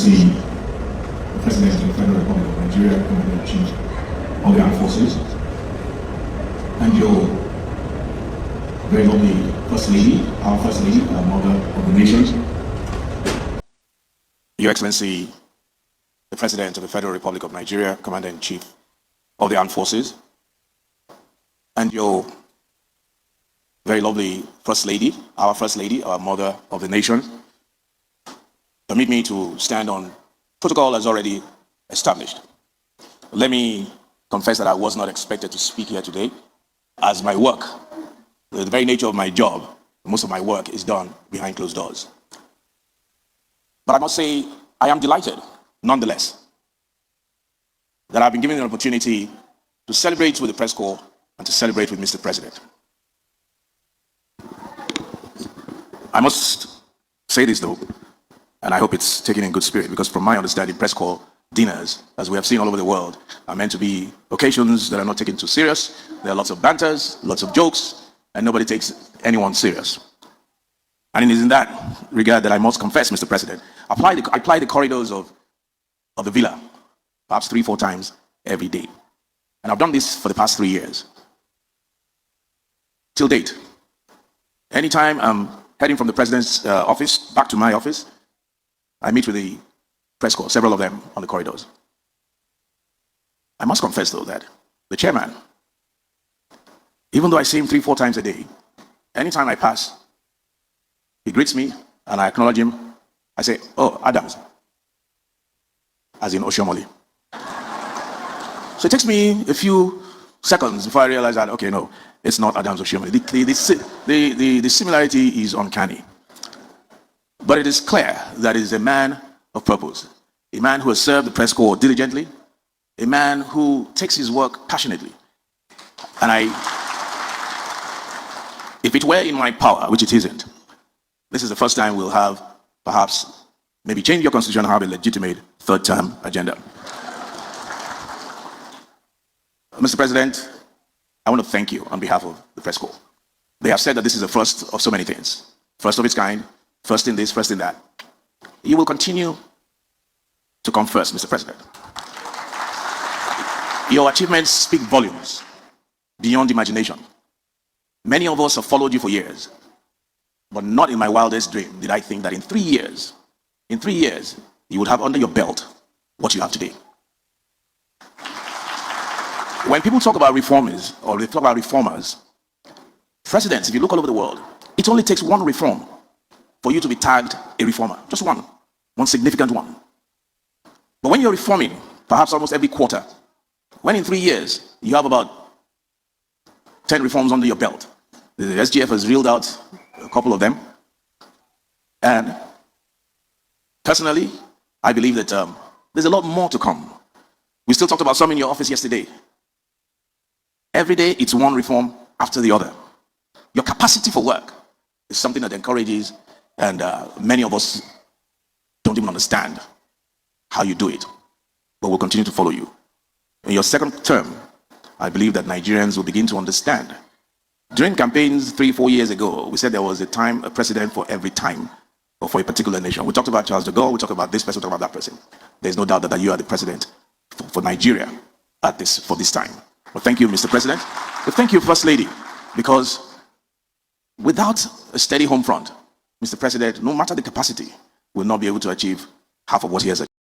See the President of the Federal Republic of Nigeria, Commander-in-Chief of the Armed Forces, and your very lovely First Lady, our Mother of the Nation, Your Excellency, the President of the Federal Republic of Nigeria, Commander-in-Chief of the Armed Forces, and your very lovely First Lady, our Mother of the Nation. Permit me to stand on protocol as already established. Let me confess that I was not expected to speak here today, as my work, the very nature of my job, most of my work is done behind closed doors. But I must say, I am delighted, nonetheless, that I've been given an opportunity to celebrate with the press corps and to celebrate with Mr. President. I must say this though, and I hope it's taken in good spirit, because from my understanding, press corps dinners, as we have seen all over the world, are meant to be occasions that are not taken too serious. There are lots of banters, lots of jokes, and nobody takes anyone serious. And it is in that regard that I must confess, Mr. President, I apply the corridors of the villa, perhaps 3-4 times every day. And I've done this for the past 3 years. Till date, anytime I'm heading from the President's office back to my office, I meet with the press corps, several of them on the corridors. I must confess though that the chairman, even though I see him 3-4 times a day, anytime I pass, he greets me and I acknowledge him. I say, "Oh, Adams," as in Oshomole. So it takes me a few seconds before I realize that, okay, no, it's not Adams Oshomole. The similarity is uncanny. But it is clear that he is a man of purpose, a man who has served the press corps diligently, a man who takes his work passionately. And if it were in my power, which it isn't, this is the first time we'll have, perhaps, maybe change your constitution and have a legitimate third-term agenda. Mr. President, I want to thank you on behalf of the press corps. They have said that this is the first of so many things, first of its kind, first in this, first in that. You will continue to come first, Mr. President. Your achievements speak volumes beyond imagination. Many of us have followed you for years, but not in my wildest dream did I think that in 3 years, you would have under your belt what you have today. When people talk about reformers, or they talk about reformers, presidents, if you look all over the world, it only takes one reform for you to be tagged a reformer. Just one significant one. But when you're reforming, perhaps almost every quarter, when in 3 years, you have about 10 reforms under your belt, the SGF has reeled out a couple of them. And personally, I believe that there's a lot more to come. We still talked about some in your office yesterday. Every day, it's one reform after the other. Your capacity for work is something that encourages, and many of us don't even understand how you do it. But we'll continue to follow you. In your second term, I believe that Nigerians will begin to understand. During campaigns 3-4 years ago, we said there was a president for every time, or for a particular nation. We talked about Charles de Gaulle, we talked about this person, we talked about that person. There's no doubt that you are the president for Nigeria for this time. Well, thank you, Mr. President. But thank you, First Lady, because without a steady home front, Mr. President, no matter the capacity, will not be able to achieve half of what he has achieved.